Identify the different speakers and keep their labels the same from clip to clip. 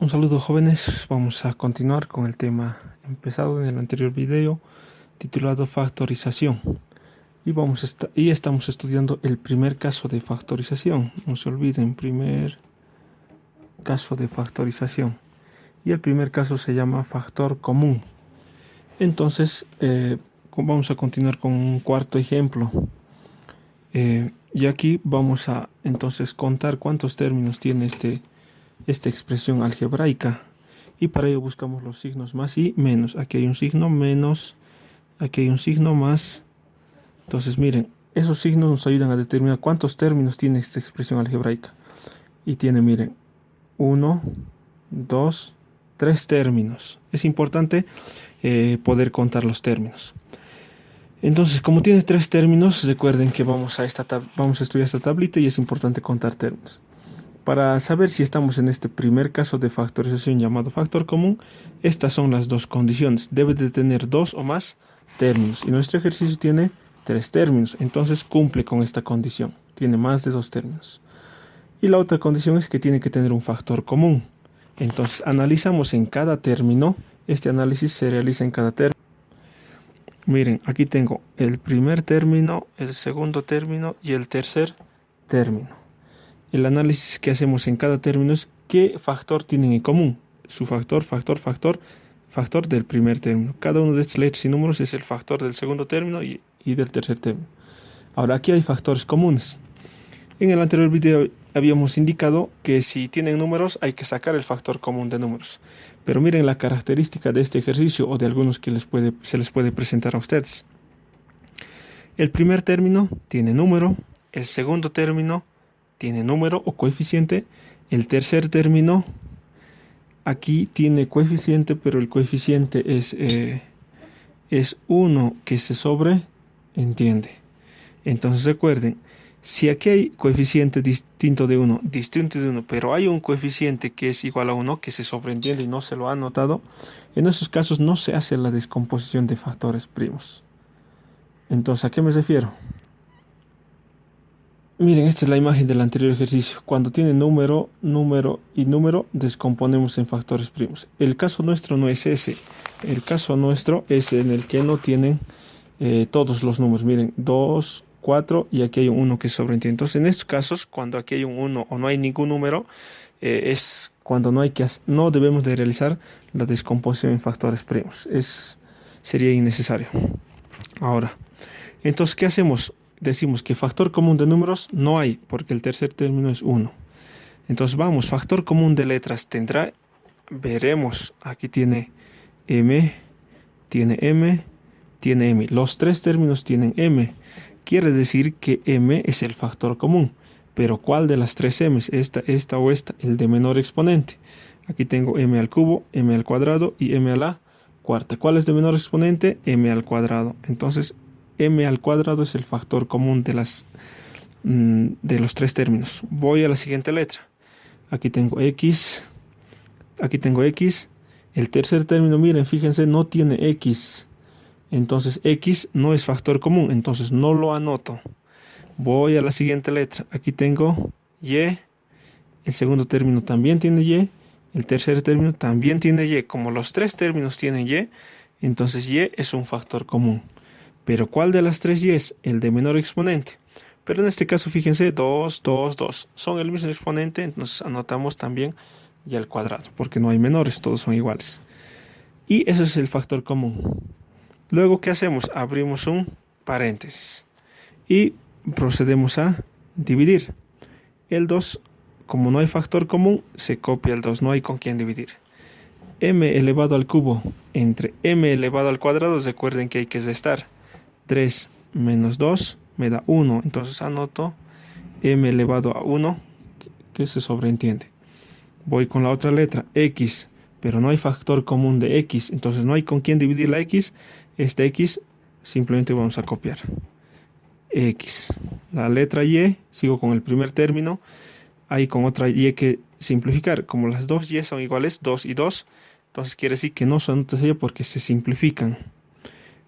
Speaker 1: Un saludo jóvenes, vamos a continuar con el tema empezado en el anterior video titulado factorización y estamos estudiando el primer caso de factorización. No se olviden, primer caso de factorización, y el primer caso se llama factor común. Entonces vamos a continuar con un cuarto ejemplo, y aquí vamos a entonces contar cuántos términos tiene esta expresión algebraica, y para ello buscamos los signos más y menos. Aquí hay un signo menos, aquí hay un signo más. Entonces miren, esos signos nos ayudan a determinar cuántos términos tiene esta expresión algebraica, y tiene, miren, 1, 2, 3 términos. Es importante poder contar los términos. Entonces, como tiene 3 términos, recuerden que vamos a estudiar esta tablita y es importante contar términos. Para saber si estamos en este primer caso de factorización llamado factor común, estas son las dos condiciones. Debe de tener 2 o más términos, y nuestro ejercicio tiene 3 términos, entonces cumple con esta condición, tiene más de 2 términos. Y la otra condición es que tiene que tener un factor común. Entonces analizamos en cada término, este análisis se realiza en cada término. Miren, aquí tengo el primer término, el segundo término y el tercer término. El análisis que hacemos en cada término es qué factor tienen en común. Su factor del primer término. Cada uno de estas letras y números es el factor del segundo término y del tercer término. Ahora, aquí hay factores comunes. En el anterior video habíamos indicado que si tienen números hay que sacar el factor común de números. Pero miren la característica de este ejercicio o de algunos que se les puede presentar a ustedes. El primer término tiene número, el segundo término tiene número o coeficiente, el tercer término aquí tiene coeficiente, pero el coeficiente es 1 que se sobreentiende. Entonces recuerden, si aquí hay coeficiente distinto de 1, pero hay un coeficiente que es igual a 1 que se sobreentiende y no se lo ha anotado, en esos casos no se hace la descomposición de factores primos. Entonces, ¿a qué me refiero? Miren, esta es la imagen del anterior ejercicio. Cuando tiene número, número y número, descomponemos en factores primos. El caso nuestro no es ese. El caso nuestro es en el que no tienen todos los números. Miren, 2, 4 y aquí hay un 1 que sobreentiende. Entonces, en estos casos, cuando aquí hay un 1 o no hay ningún número, es cuando no debemos de realizar la descomposición en factores primos. Sería innecesario. Ahora, entonces, ¿qué hacemos? Decimos que factor común de números no hay, porque el tercer término es 1. Entonces vamos, factor común de letras tendrá, veremos, aquí tiene M, tiene M, tiene M. Los 3 términos tienen M. Quiere decir que M es el factor común. Pero ¿cuál de las 3 M's? Esta o esta, el de menor exponente. Aquí tengo M al cubo, M al cuadrado y M a la cuarta. ¿Cuál es de menor exponente? M al cuadrado. Entonces, M al cuadrado es el factor común de los 3 términos. Voy a la siguiente letra. Aquí tengo X. Aquí tengo X. El tercer término, miren, fíjense, no tiene X. Entonces X no es factor común, entonces no lo anoto. Voy a la siguiente letra. Aquí tengo Y. El segundo término también tiene Y. El tercer término también tiene Y. Como los 3 términos tienen Y, entonces Y es un factor común. Pero ¿cuál de las 3 y es? El de menor exponente. Pero en este caso, fíjense, 2, 2, 2. Son el mismo exponente, entonces anotamos también y al cuadrado, porque no hay menores, todos son iguales. Y eso es el factor común. Luego, ¿qué hacemos? Abrimos un paréntesis y procedemos a dividir. El 2, como no hay factor común, se copia el 2, no hay con quién dividir. M elevado al cubo entre M elevado al cuadrado, recuerden que hay que restar. 3 menos 2 me da 1, entonces anoto M elevado a 1 que se sobreentiende. Voy con la otra letra, X, pero no hay factor común de X, entonces no hay con quién dividir la X. Esta X simplemente vamos a copiar. X. La letra Y, sigo con el primer término, hay con otra Y que simplificar. Como las dos Y son iguales, 2 y 2, entonces quiere decir que no son necesario porque se simplifican.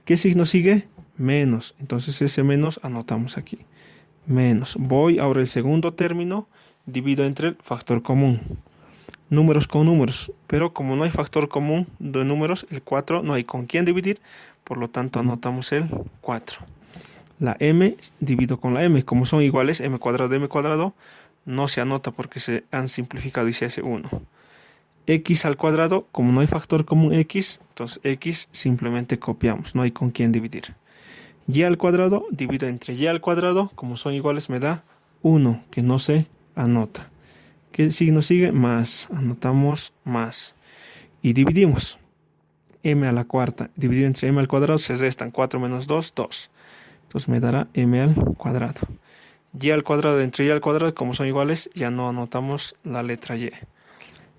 Speaker 1: ¿Qué signo sigue? Menos. Entonces ese menos anotamos aquí. Menos. Voy ahora al segundo término, divido entre el factor común. números con números, pero como no hay factor común de números, el 4 no hay con quién dividir, por lo tanto anotamos el 4. La m divido con la m, como son iguales, m cuadrado no se anota porque se han simplificado y se hace 1. X al cuadrado, como no hay factor común x, entonces x simplemente copiamos, no hay con quién dividir. Y al cuadrado, divido entre y al cuadrado, como son iguales me da 1, que no se anota. ¿Qué signo sigue? Más, anotamos más. Y dividimos. M a la cuarta, dividido entre m al cuadrado, se restan 4 menos 2, 2. Entonces me dará m al cuadrado. Y al cuadrado entre y al cuadrado, como son iguales, ya no anotamos la letra y.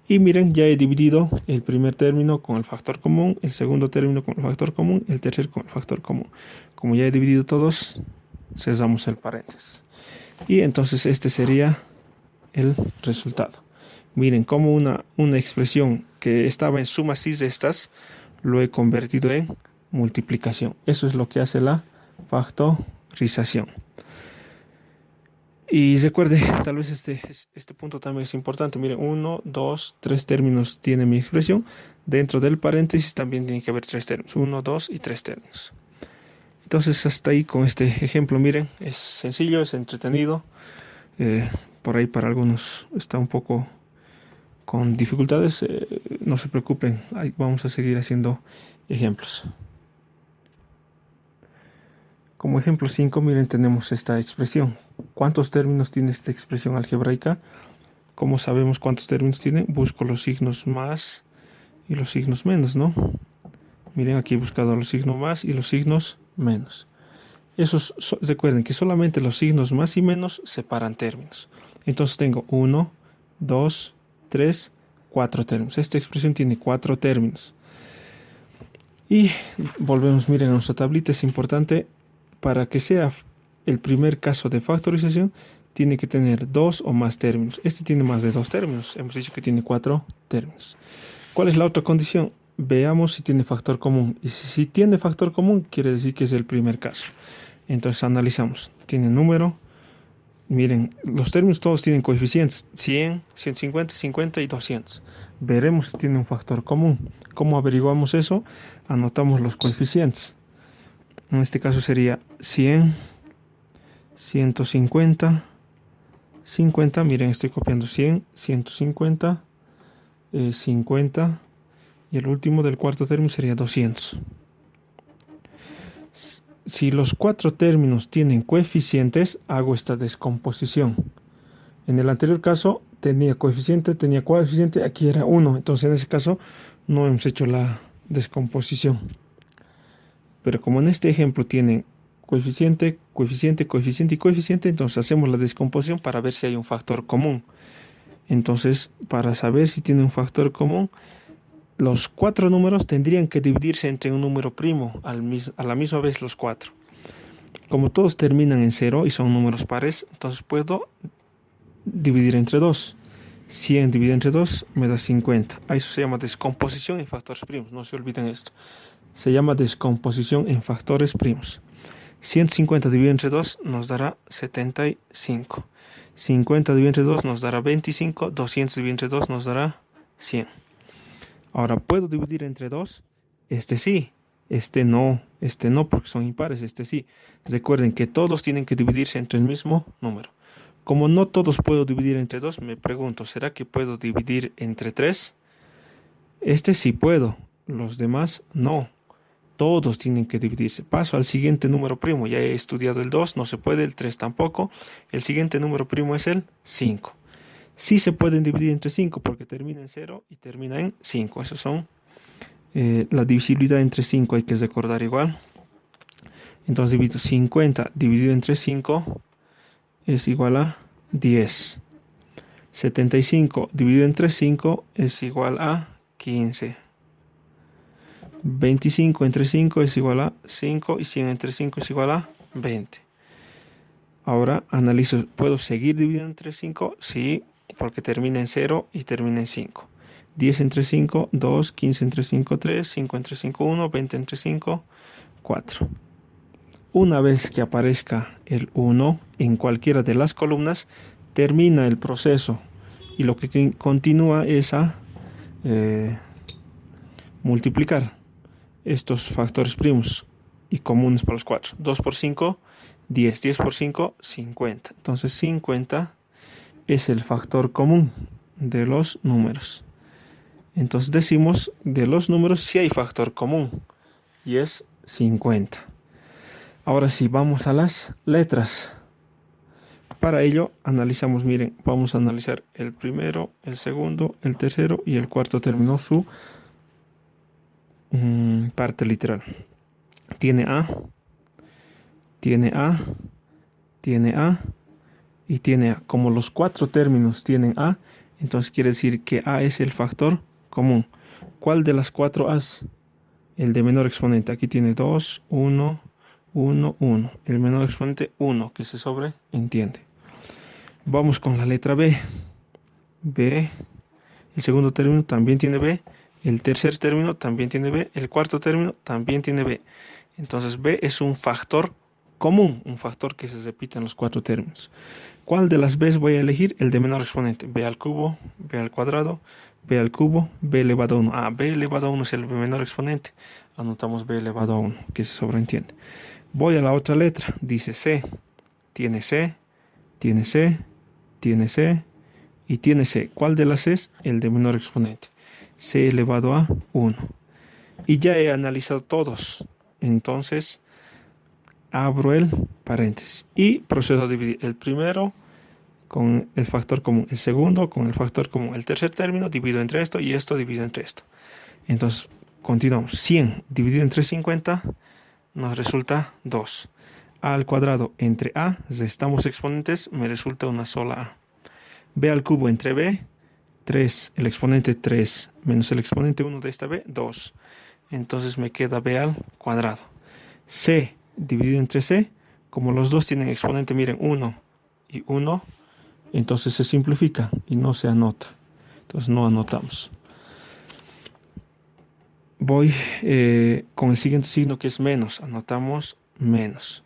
Speaker 1: Y miren, ya he dividido el primer término con el factor común, el segundo término con el factor común, el tercer con el factor común. Como ya he dividido todos, cerramos el paréntesis. Y entonces este sería el resultado. Miren cómo una expresión que estaba en sumas y restas lo he convertido en multiplicación. Eso es lo que hace la factorización. Y recuerde, tal vez este punto también es importante. Miren, 1, 2, 3 términos tiene mi expresión. Dentro del paréntesis también tiene que haber 3 términos. 1, 2 y 3 términos. Entonces hasta ahí con este ejemplo. Miren, es sencillo, es entretenido. Por ahí para algunos está un poco con dificultades. No se preocupen, ahí vamos a seguir haciendo ejemplos. Como ejemplo 5, miren, tenemos esta expresión. ¿Cuántos términos tiene esta expresión algebraica? ¿Cómo sabemos cuántos términos tiene? Busco los signos más y los signos menos, ¿no? Miren, aquí he buscado los signos más y los signos menos. Recuerden que solamente los signos más y menos separan términos. Entonces tengo 1, 2, 3, 4 términos. Esta expresión tiene 4 términos. Y volvemos, miren, a nuestra tablita. Es importante, para que sea el primer caso de factorización, tiene que tener 2 o más términos. Este tiene más de 2 términos. Hemos dicho que tiene 4 términos. ¿Cuál es la otra condición? Veamos si tiene factor común. Y si tiene factor común, quiere decir que es el primer caso. Entonces analizamos. Tiene número. Miren, los términos todos tienen coeficientes. 100, 150, 50 y 200. Veremos si tiene un factor común. ¿Cómo averiguamos eso? Anotamos los coeficientes. En este caso sería 100, 150, 50. Miren, estoy copiando 100, 150, 50. Y el último del cuarto término sería 200. Si los 4 términos tienen coeficientes, hago esta descomposición. En el anterior caso tenía coeficiente, aquí era 1. Entonces en ese caso no hemos hecho la descomposición. Pero como en este ejemplo tienen coeficiente, coeficiente, coeficiente y coeficiente, entonces hacemos la descomposición para ver si hay un factor común. Entonces, para saber si tiene un factor común, los 4 números tendrían que dividirse entre un número primo a la misma vez los 4. Como todos terminan en 0 y son números pares, entonces puedo dividir entre 2. 100 dividido entre 2 me da 50. A eso se llama descomposición en factores primos. No se olviden esto. Se llama descomposición en factores primos. 150 dividido entre 2 nos dará 75. 50 dividido entre 2 nos dará 25. 200 dividido entre 2 nos dará 100. Ahora, ¿puedo dividir entre 2? Este sí, este no porque son impares, este sí. Recuerden que todos tienen que dividirse entre el mismo número. Como no todos puedo dividir entre 2, me pregunto, ¿será que puedo dividir entre 3? Este sí puedo, los demás no. Todos tienen que dividirse. Paso al siguiente número primo. Ya he estudiado el 2, no se puede, el 3 tampoco. El siguiente número primo es el 5. Sí se pueden dividir entre 5 porque termina en 0 y termina en 5. Esos son la divisibilidad entre 5, hay que recordar igual. Entonces divido 50 dividido entre 5 es igual a 10. 75 dividido entre 5 es igual a 15. 25 entre 5 es igual a 5 y 100 entre 5 es igual a 20. Ahora analizo, ¿puedo seguir dividiendo entre 5? Sí, porque termina en 0 y termina en 5. 10 entre 5, 2, 15 entre 5, 3, 5 entre 5, 1, 20 entre 5, 4. Una vez que aparezca el 1 en cualquiera de las columnas, termina el proceso y lo que continúa es a multiplicar estos factores primos y comunes para los 4. 2 por 5, 10. 10 por 5, 50. Entonces 50 es el factor común de los números. Entonces decimos de los números si hay factor común y es 50. Ahora sí, vamos a las letras. Para ello analizamos, miren, vamos a analizar el primero, el segundo, el tercero y el cuarto término, su parte literal. Tiene A, tiene A, tiene A y tiene A. Como los 4 términos tienen A, entonces quiere decir que A es el factor común. ¿Cuál de las 4 A's? El de menor exponente. Aquí tiene 2, 1, 1, 1. El menor exponente 1, que se sobreentiende. Vamos con la letra B. B. El segundo término también tiene B. El tercer término también tiene B. El cuarto término también tiene B. Entonces B es un factor común, un factor que se repite en los 4 términos. ¿Cuál de las B's voy a elegir? El de menor exponente. B al cubo, B al cuadrado, B al cubo, B elevado a 1. Ah, B elevado a 1 es el menor exponente. Anotamos B elevado a 1, que se sobreentiende. Voy a la otra letra. Dice C. Tiene C, tiene C, tiene C y tiene C. ¿Cuál de las es? El de menor exponente. C elevado a 1. Y ya he analizado todos. Entonces, abro el paréntesis y procedo a dividir el primero con el factor común, el segundo con el factor común, el tercer término divido entre esto y esto divido entre esto. Entonces, continuamos. 100 dividido entre 50 nos resulta 2. A al cuadrado entre A, restamos exponentes, me resulta una sola A. B al cubo entre B, 3, el exponente 3 menos el exponente 1 de esta B, 2. Entonces me queda B al cuadrado. C dividido entre C, como los dos tienen exponente, miren, 1 y 1, entonces se simplifica y no se anota. Entonces no anotamos. Voy con el siguiente signo que es menos. Anotamos menos.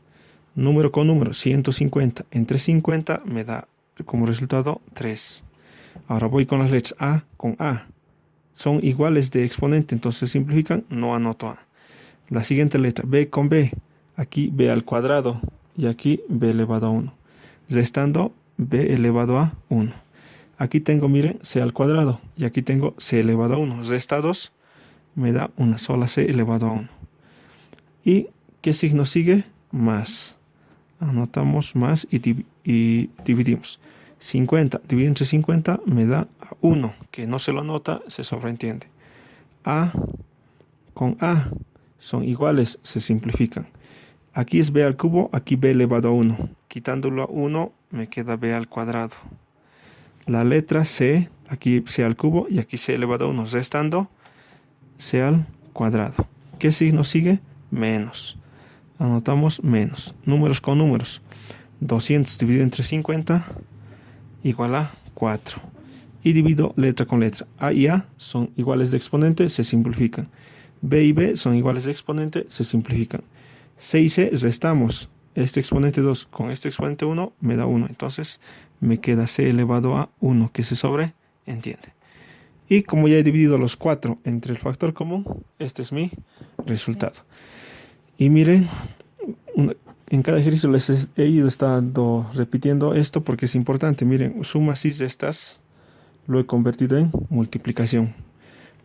Speaker 1: Número con número, 150. Entre 50 me da como resultado 3. Ahora voy con las letras A con A. Son iguales de exponente, entonces se simplifican, no anoto A. La siguiente letra, B con B. Aquí B al cuadrado y aquí B elevado a 1. Restando B elevado a 1. Aquí tengo, miren, C al cuadrado y aquí tengo C elevado a 1. Restados me da una sola C elevado a 1. ¿Y qué signo sigue? Más. Anotamos más y dividimos. 50 dividido entre 50 me da 1, que no se lo anota, se sobreentiende. A con A son iguales, se simplifican. Aquí es B al cubo, aquí B elevado a 1. Quitándolo a 1 me queda B al cuadrado. La letra C, aquí C al cubo y aquí C elevado a 1. Restando C al cuadrado. ¿Qué signo sigue? Menos. Anotamos menos. Números con números. 200 dividido entre 50 igual a 4. Y divido letra con letra. A y A son iguales de exponente, se simplifican. B y B son iguales de exponente, se simplifican. C y C restamos. Este exponente 2 con este exponente 1 me da 1. Entonces me queda C elevado a 1, que se sobreentiende. Y como ya he dividido los 4 entre el factor común, este es mi resultado. Y miren, en cada ejercicio les he ido estando repitiendo esto porque es importante. Miren, sumas y restas lo he convertido en multiplicación.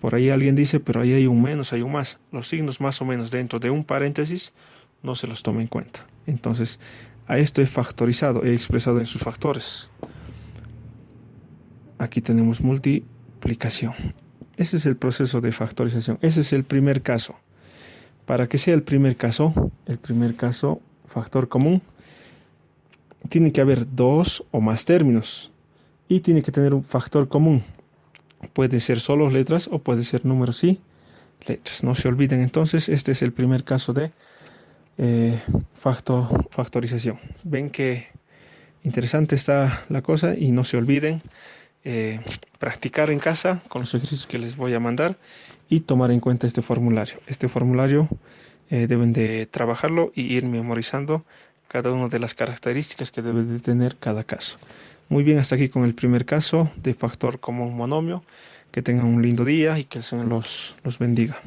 Speaker 1: Por ahí alguien dice, pero ahí hay un menos, hay un más. Los signos más o menos dentro de un paréntesis no se los toma en cuenta. Entonces, a esto he factorizado, he expresado en sus factores. Aquí tenemos multiplicación. Ese es el proceso de factorización. Ese es el primer caso. Para que sea el primer caso, factor común, tiene que haber 2 o más términos y tiene que tener un factor común. Puede ser solo letras o puede ser números y letras. No se olviden entonces, este es el primer caso de factorización. Ven que interesante está la cosa y no se olviden practicar en casa con los ejercicios que les voy a mandar y tomar en cuenta este formulario. Este formulario deben de trabajarlo y ir memorizando cada una de las características que debe de tener cada caso. Muy bien, hasta aquí con el primer caso de factor común monomio. Que tengan un lindo día y que el Señor los bendiga.